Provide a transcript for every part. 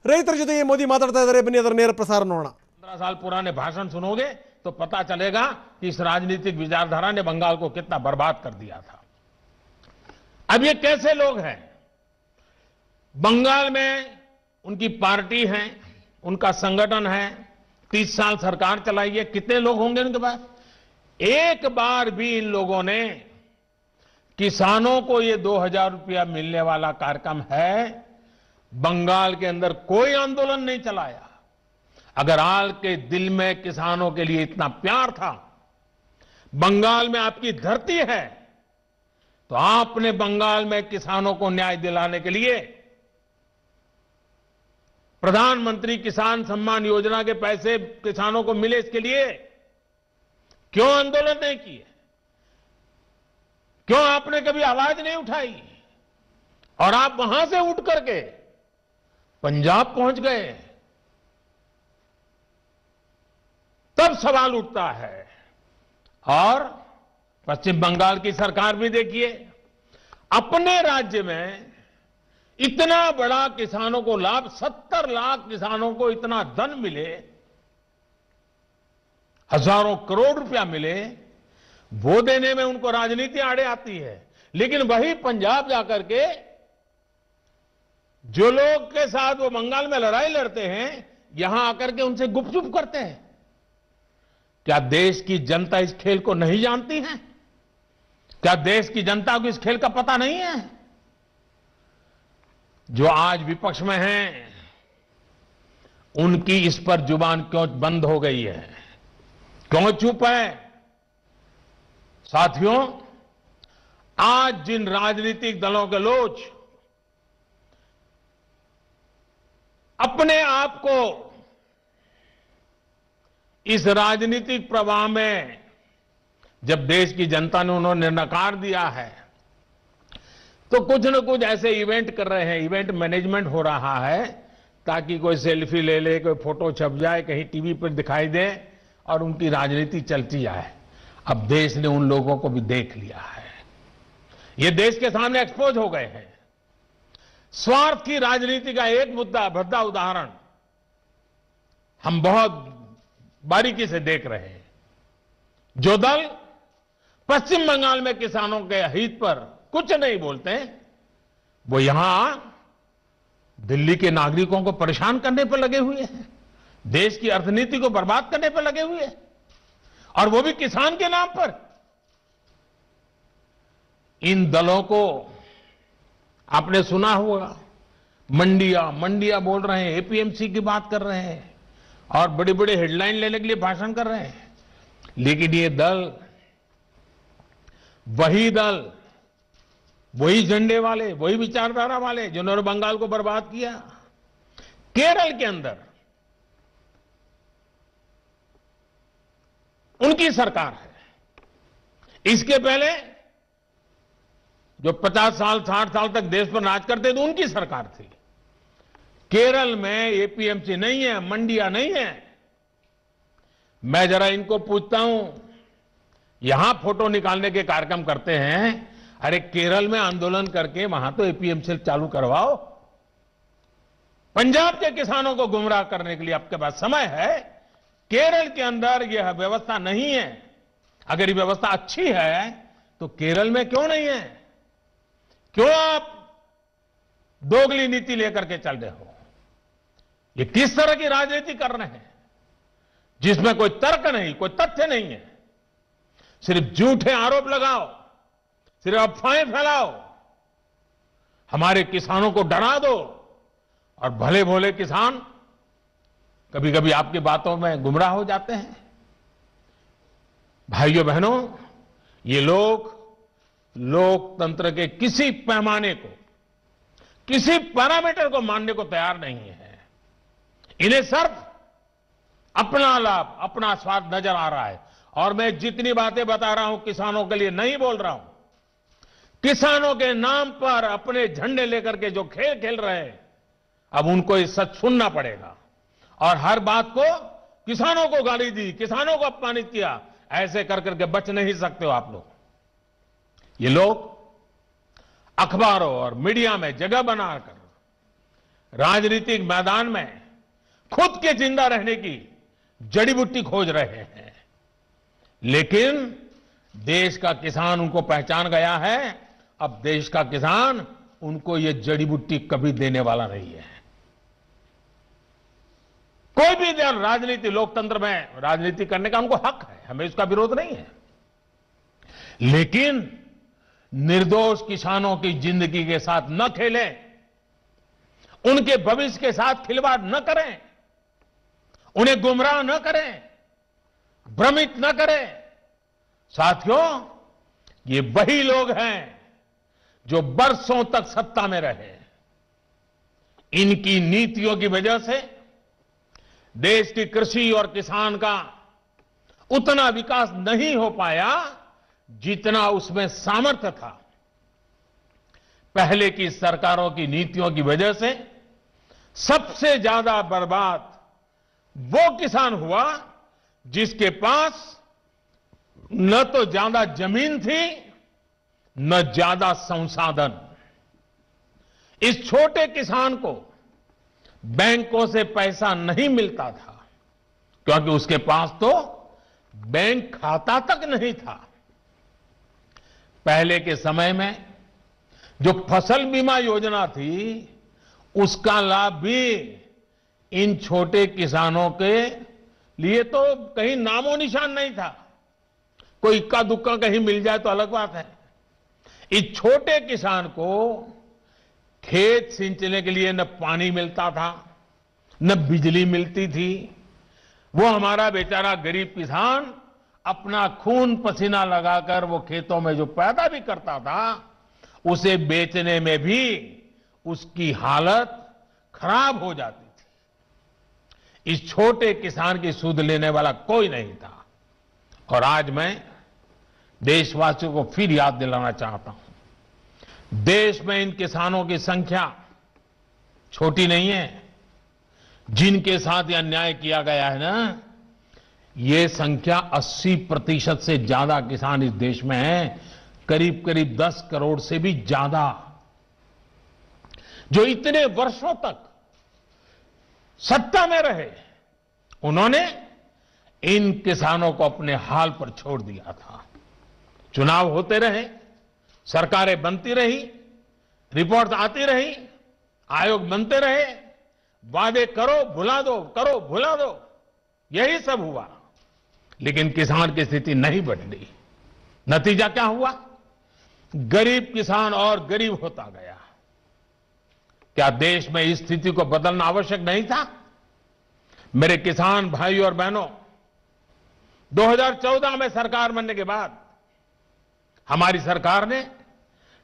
ರೈತರ ಜೊತೆಗೆ ಮೋದಿ ಮಾತಾಡ್ತಾ ಇದ್ದಾರೆ. ಬನ್ನಿ ಅದರ ನೇರ ಪ್ರಸಾರ ನೋಡೋಣ. 15 साल पुराने भाषण सुनोगे तो पता चलेगा कि इस राजनीतिक विचारधारा ने बंगाल को कितना बर्बाद कर दिया था। अब ये कैसे लोग हैं? बंगाल में उनकी पार्टी है, उनका संगठन है, 30 साल सरकार चलाई है, कितने लोग होंगे उनके पास? एक बार भी इन लोगों ने किसानों को ये 2000 रुपया मिलने वाला कार्यक्रम है, बंगाल के अंदर कोई आंदोलन नहीं चलाया। अगर हाल के दिल में किसानों के लिए इतना प्यार था, बंगाल में आपकी धरती है, तो आपने बंगाल में किसानों को न्याय दिलाने के लिए प्रधानमंत्री किसान सम्मान योजना के पैसे किसानों को मिले, इसके लिए क्यों आंदोलन नहीं किए? क्यों आपने कभी आवाज नहीं उठाई? और आप वहां से उठ करके पंजाब पहुंच गए, तब सवाल उठता है। और पश्चिम बंगाल की सरकार भी देखिए, अपने राज्य में इतना बड़ा किसानों को लाभ, 70 लाख किसानों को इतना धन मिले, हजारों करोड़ रुपया मिले, वो देने में उनको राजनीति आड़े आती है। लेकिन वही पंजाब जाकर के जो लोग के साथ वो बंगाल में लड़ाई लड़ते हैं, यहां आकर के उनसे गुपचुप करते हैं। क्या देश की जनता इस खेल को नहीं जानती है? क्या देश की जनता को इस खेल का पता नहीं है? जो आज विपक्ष में हैं, उनकी इस पर जुबान क्यों बंद हो गई है, क्यों चुप है? साथियों, आज जिन राजनीतिक दलों के लोग अपने आप को इस राजनीतिक प्रवाह में, जब देश की जनता ने उन्होंने नकार दिया है, तो कुछ न कुछ ऐसे इवेंट कर रहे हैं, इवेंट मैनेजमेंट हो रहा है, ताकि कोई सेल्फी ले ले, कोई फोटो छप जाए, कहीं टीवी पर दिखाई दे और उनकी राजनीति चलती जाए। अब देश ने उन लोगों को भी देख लिया है, ये देश के सामने एक्सपोज हो गए हैं। स्वार्थ की राजनीति का एक मुद्दा, भद्दा उदाहरण हम बहुत बारीकी से देख रहे हैं। जो दल पश्चिम बंगाल में किसानों के हित पर कुछ नहीं बोलते, वो यहां दिल्ली के नागरिकों को परेशान करने पर लगे हुए हैं, देश की अर्थनीति को बर्बाद करने पर लगे हुए हैं, और वो भी किसान के नाम पर। इन दलों को आपने सुना होगा, मंडिया बोल रहे हैं, एपीएमसी की बात कर रहे हैं और बड़ी बड़ी हेडलाइन लेने के लिए भाषण कर रहे हैं। लेकिन ये दल, वही झंडे वाले, वही विचारधारा वाले जिन्होंने बंगाल को बर्बाद किया। केरल के अंदर उनकी सरकार है। इसके पहले जो 50 साल 60 साल तक देश पर राज करते थे, उनकी सरकार थी। केरल में एपीएमसी नहीं है, मंडिया नहीं है। मैं जरा इनको पूछता हूं, यहां फोटो निकालने के कार्यक्रम करते हैं, अरे केरल में आंदोलन करके वहां तो एपीएमसी चालू करवाओ। पंजाब के किसानों को गुमराह करने के लिए आपके पास समय है। केरल के अंदर यह व्यवस्था नहीं है। अगर ये व्यवस्था अच्छी है तो केरल में क्यों नहीं है? क्यों आप दोगली नीति लेकर के चल रहे हो? ये किस तरह की राजनीति कर रहे हैं जिसमें कोई तर्क नहीं, कोई तथ्य नहीं है? सिर्फ झूठे आरोप लगाओ, सिर्फ अफवाहें फैलाओ, हमारे किसानों को डरा दो, और भले भोले किसान कभी कभी आपकी बातों में गुमराह हो जाते हैं। भाइयों बहनों, ये लोग लोकतंत्र के किसी पैमाने को, किसी पैरामीटर को मानने को तैयार नहीं है। इन्हें सिर्फ अपना लाभ, अपना स्वार्थ नजर आ रहा है। और मैं जितनी बातें बता रहा हूं किसानों के लिए नहीं बोल रहा हूं। किसानों के नाम पर अपने झंडे लेकर के जो खेल खेल रहे हैं, अब उनको ये सच सुनना पड़ेगा। और हर बात को किसानों को गाली दी, किसानों को अपमानित किया, ऐसे कर करके बच नहीं सकते हो आप लोग। ये लोग अखबारों और मीडिया में जगह बनाकर राजनीतिक मैदान में खुद के जिंदा रहने की जड़ी बूटी खोज रहे हैं, लेकिन देश का किसान उनको पहचान गया है। अब देश का किसान उनको ये जड़ी बूटी कभी देने वाला नहीं है। कोई भी दल राजनीति, लोकतंत्र में राजनीति करने का उनको हक है, हमें इसका विरोध नहीं है, लेकिन निर्दोष किसानों की जिंदगी के साथ न खेलें, उनके भविष्य के साथ खिलवाड़ न करें, उन्हें गुमराह न करें, भ्रमित न करें। साथियों, ये वही लोग हैं जो बरसों तक सत्ता में रहे। इनकी नीतियों की वजह से देश की कृषि और किसान का उतना विकास नहीं हो पाया जितना उसमें सामर्थ्य था। पहले की सरकारों की नीतियों की वजह से सबसे ज्यादा बर्बाद वो किसान हुआ जिसके पास न तो ज्यादा जमीन थी, न ज्यादा संसाधन। इस छोटे किसान को बैंकों से पैसा नहीं मिलता था, क्योंकि उसके पास तो बैंक खाता तक नहीं था। पहले के समय में जो फसल बीमा योजना थी, उसका लाभ भी इन छोटे किसानों के लिए तो कहीं नामो निशान नहीं था। कोई इक्का दुक्का कहीं मिल जाए तो अलग बात है। इस छोटे किसान को खेत सिंचने के लिए न पानी मिलता था, न बिजली मिलती थी। वो हमारा बेचारा गरीब किसान अपना खून पसीना लगाकर वो खेतों में जो पैदा भी करता था, उसे बेचने में भी उसकी हालत खराब हो जाती थी। इस छोटे किसान की सुध लेने वाला कोई नहीं था। और आज मैं देशवासियों को फिर याद दिलाना चाहता हूं, देश में इन किसानों की संख्या छोटी नहीं है। जिनके साथ ये अन्याय किया गया है ना, ये संख्या 80% से ज्यादा किसान इस देश में हैं, करीब करीब 10 करोड़ से भी ज्यादा, जो इतने वर्षों तक सत्ता में रहे। उन्होंने इन किसानों को अपने हाल पर छोड़ दिया था। चुनाव होते रहे, सरकारें बनती रही, रिपोर्ट आती रही, आयोग बनते रहे, वादे करो भुला दो, करो भुला दो, यही सब हुआ। लेकिन किसान की स्थिति नहीं बदली। नतीजा क्या हुआ? गरीब किसान और गरीब होता गया। क्या देश में इस स्थिति को बदलना आवश्यक नहीं था? मेरे किसान भाई और बहनों, 2014 में सरकार बनने के बाद हमारी सरकार ने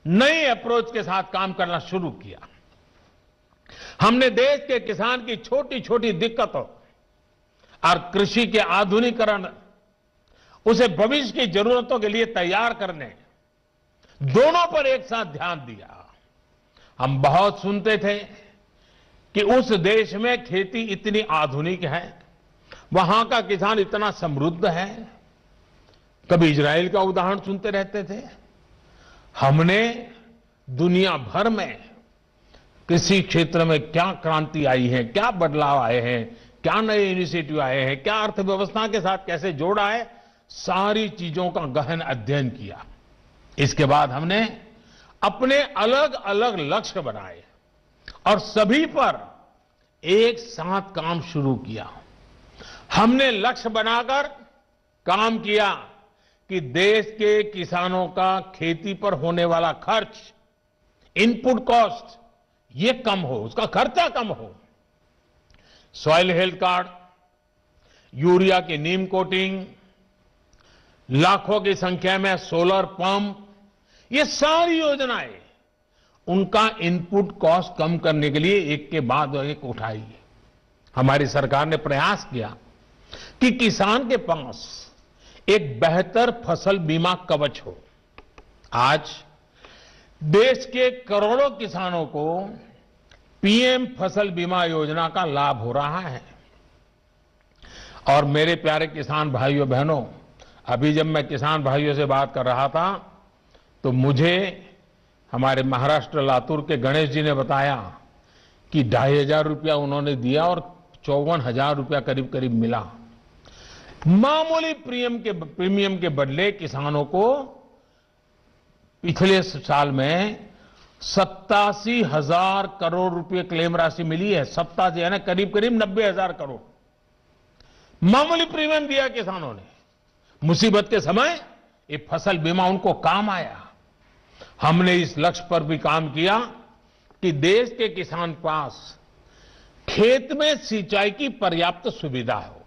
नई अप्रोच के साथ काम करना शुरू किया। हमने देश के किसान की छोटी छोटी दिक्कतों और कृषि के आधुनिकीकरण, उसे भविष्य की जरूरतों के लिए तैयार करने, दोनों पर एक साथ ध्यान दिया। हम बहुत सुनते थे कि उस देश में खेती इतनी आधुनिक है, वहां का किसान इतना समृद्ध है। कभी इजराइल का उदाहरण सुनते रहते थे। हमने दुनिया भर में कृषि क्षेत्र में क्या क्रांति आई है, क्या बदलाव आए हैं, क्या नए इनिशिएटिव आए हैं, क्या अर्थव्यवस्था के साथ कैसे जोड़ा है, सारी चीजों का गहन अध्ययन किया। इसके बाद हमने अपने अलग अलग लक्ष्य बनाए और सभी पर एक साथ काम शुरू किया। हमने लक्ष्य बनाकर काम किया कि देश के किसानों का खेती पर होने वाला खर्च, इनपुट कॉस्ट, ये कम हो, उसका खर्चा कम हो। सॉइल हेल्थ कार्ड, यूरिया की नीम कोटिंग, लाखों की संख्या में सोलर पंप, ये सारी योजनाएं उनका इनपुट कॉस्ट कम करने के लिए एक के बाद एक उठाई। हमारी सरकार ने प्रयास किया कि किसान के पास एक बेहतर फसल बीमा कवच हो। आज देश के करोड़ों किसानों को पीएम फसल बीमा योजना का लाभ हो रहा है। और मेरे प्यारे किसान भाइयों बहनों, अभी जब मैं किसान भाइयों से बात कर रहा था तो मुझे हमारे महाराष्ट्र लातूर के गणेश जी ने बताया कि 2,500 रुपया उन्होंने दिया और 54,000 रुपया करीब करीब मिला। मामूली प्रीमियम के बदले किसानों को पिछले साल में 87,000 करोड़ रुपए क्लेम राशि मिली है। 87 यानी करीब करीब 90,000 करोड़ मामूली प्रीमियम दिया किसानों ने। मुसीबत के समय ये फसल बीमा उनको काम आया। हमने इस लक्ष्य पर भी काम किया कि देश के किसान पास खेत में सिंचाई की पर्याप्त सुविधा हो।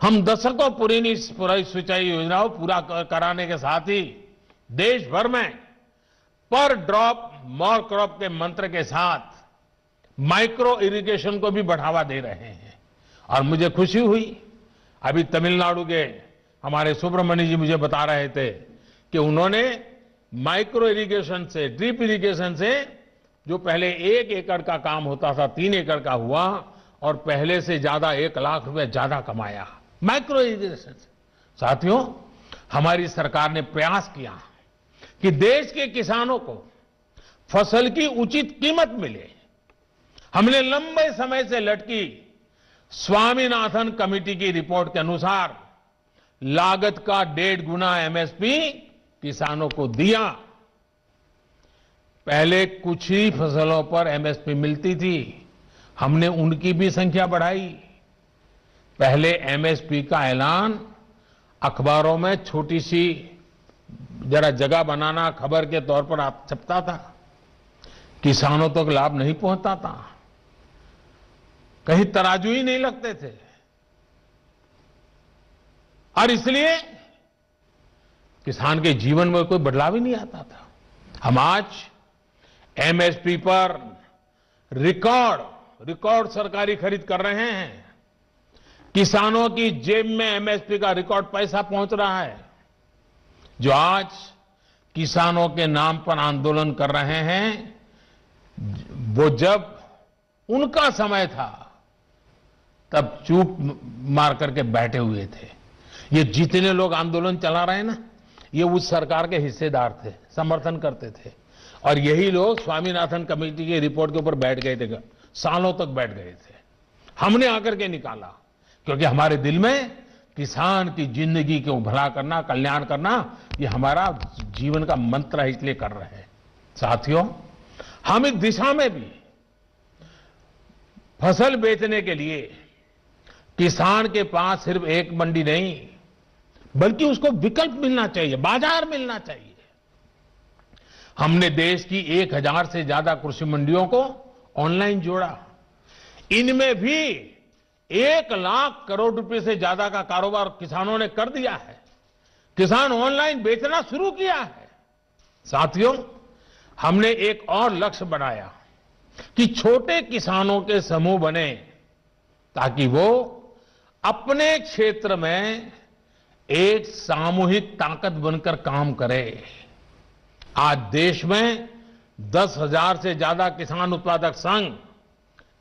हम दशकों पूरी सिंचाई योजना को पूरा कराने के साथ ही देश भर में पर ड्रॉप मोर क्रॉप के मंत्र के साथ माइक्रो इरिगेशन को भी बढ़ावा दे रहे हैं। और मुझे खुशी हुई, अभी तमिलनाडु के हमारे सुब्रमण्य जी मुझे बता रहे थे कि उन्होंने माइक्रो इरिगेशन से, ड्रिप इरिगेशन से, जो पहले 1 एकड़ का काम होता था 3 एकड़ का हुआ और पहले से ज्यादा 1 लाख रुपए ज्यादा कमाया माइक्रो इरिगेशन से। साथियों, हमारी सरकार ने प्रयास किया कि देश के किसानों को फसल की उचित कीमत मिले। हमने लंबे समय से लटकी स्वामीनाथन कमेटी की रिपोर्ट के अनुसार लागत का 1.5 गुना एमएसपी किसानों को दिया। पहले कुछ ही फसलों पर एमएसपी मिलती थी, हमने उनकी भी संख्या बढ़ाई। पहले एमएसपी का ऐलान अखबारों में छोटी सी जरा जगह बनाना खबर के तौर पर आप छपता था, किसानों तक लाभ नहीं पहुंचता था, कहीं तराजू ही नहीं लगते थे। और इसलिए किसान के जीवन में कोई बदलाव ही नहीं आता था। हम आज एमएसपी पर रिकॉर्ड सरकारी खरीद कर रहे हैं। किसानों की जेब में एमएसपी का रिकॉर्ड पैसा पहुंच रहा है। जो आज किसानों के नाम पर आंदोलन कर रहे हैं, वो जब उनका समय था तब चूप मार करके बैठे हुए थे। ये जितने लोग आंदोलन चला रहे हैं ना, ये उस सरकार के हिस्सेदार थे, समर्थन करते थे। और यही लोग स्वामीनाथन कमेटी की रिपोर्ट के ऊपर बैठ गए थे, सालों तक बैठ गए थे। हमने आकर के निकाला, क्योंकि हमारे दिल में किसान की जिंदगी को भला करना, कल्याण करना, ये हमारा जीवन का मंत्र है, इसलिए कर रहे हैं। साथियों, हम इस दिशा में भी फसल बेचने के लिए किसान के पास सिर्फ एक मंडी नहीं, बल्कि उसको विकल्प मिलना चाहिए, बाजार मिलना चाहिए। हमने देश की 1,000 से ज्यादा कृषि मंडियों को ऑनलाइन जोड़ा। इनमें भी 1 लाख करोड़ रुपए से ज्यादा का कारोबार किसानों ने कर दिया है। किसान ऑनलाइन बेचना शुरू किया है। साथियों, हमने एक और लक्ष्य बनाया कि छोटे किसानों के समूह बने, ताकि वो अपने क्षेत्र में एक सामूहिक ताकत बनकर काम करे। आज देश में 10,000 से ज्यादा किसान उत्पादक संघ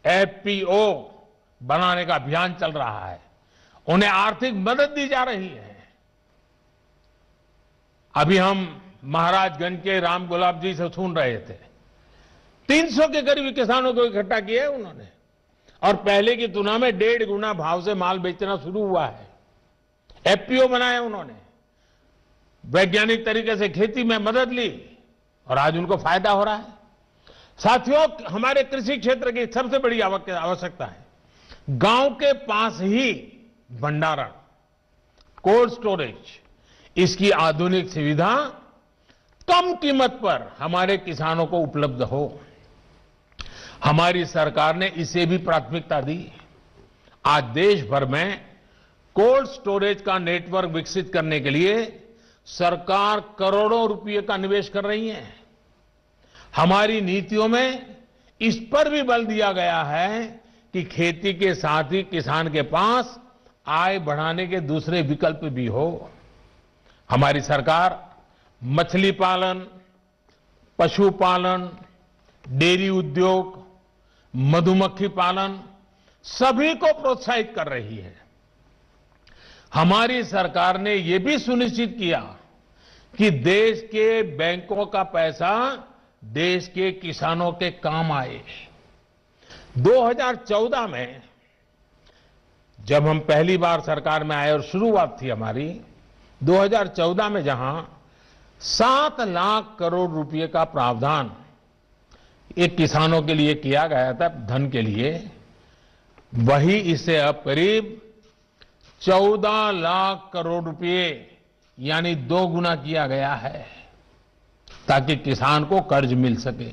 एफपीओ बनाने का अभियान चल रहा है। उन्हें आर्थिक मदद दी जा रही है। अभी हम महाराजगंज के राम गुलाब जी से सुन रहे थे, 300 के करीब किसानों को इकट्ठा किया है उन्होंने, और पहले की तुलना में 1.5 गुना भाव से माल बेचना शुरू हुआ है। एफपीओ बनाया उन्होंने, वैज्ञानिक तरीके से खेती में मदद ली और आज उनको फायदा हो रहा है। साथियों, हमारे कृषि क्षेत्र की सबसे बड़ी आवश्यकता है गांव के पास ही भंडारण, कोल्ड स्टोरेज। इसकी आधुनिक सुविधा कम कीमत पर हमारे किसानों को उपलब्ध हो। हमारी सरकार ने इसे भी प्राथमिकता दी। आज देश भर में कोल्ड स्टोरेज का नेटवर्क विकसित करने के लिए सरकार करोड़ों रुपए का निवेश कर रही है। हमारी नीतियों में इस पर भी बल दिया गया है कि खेती के साथ ही किसान के पास आय बढ़ाने के दूसरे विकल्प भी हो। हमारी सरकार मछली पालन, पशुपालन, डेयरी उद्योग, मधुमक्खी पालन सभी को प्रोत्साहित कर रही है। हमारी सरकार ने यह भी सुनिश्चित किया कि देश के बैंकों का पैसा देश के किसानों के काम आए। 2014 में जब हम पहली बार सरकार में आए और शुरुआत थी हमारी, 2014 में जहां 7 लाख करोड़ रुपए का प्रावधान एक किसानों के लिए किया गया था धन के लिए, वही इसे अब करीब 14 लाख करोड़ रुपए यानी 2 गुना किया गया है ताकि किसान को कर्ज मिल सके।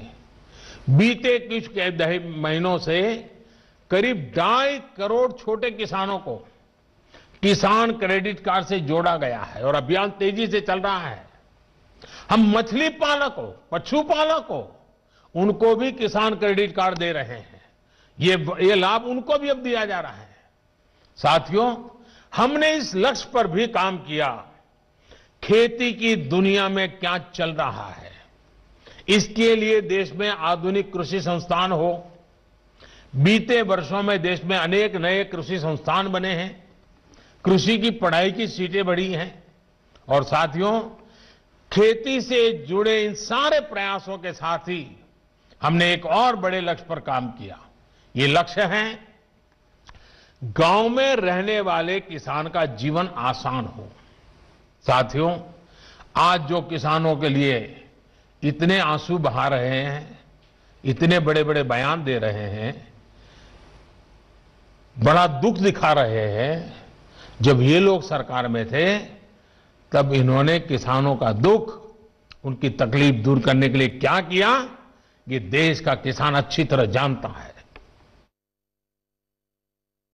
बीते कुछ महीनों से करीब 2.5 करोड़ छोटे किसानों को किसान क्रेडिट कार्ड से जोड़ा गया है और अभियान तेजी से चल रहा है। हम मछली पालकों, पशुपालकों, उनको भी किसान क्रेडिट कार्ड दे रहे हैं। ये लाभ उनको भी अब दिया जा रहा है। साथियों, हमने इस लक्ष्य पर भी काम किया, खेती की दुनिया में क्या चल रहा है, इसके लिए देश में आधुनिक कृषि संस्थान हो। बीते वर्षों में देश में अनेक नए कृषि संस्थान बने हैं, कृषि की पढ़ाई की सीटें बढ़ी हैं और साथियों, खेती से जुड़े इन सारे प्रयासों के साथ ही हमने एक और बड़े लक्ष्य पर काम किया। ये लक्ष्य है गांव में रहने वाले किसान का जीवन आसान हो। साथियों, आज जो किसानों के लिए इतने आंसू बहा रहे हैं, इतने बड़े बड़े बयान दे रहे हैं, बड़ा दुख दिखा रहे हैं, जब ये लोग सरकार में थे तब इन्होंने किसानों का दुख, उनकी तकलीफ दूर करने के लिए क्या किया, ये देश का किसान अच्छी तरह जानता है।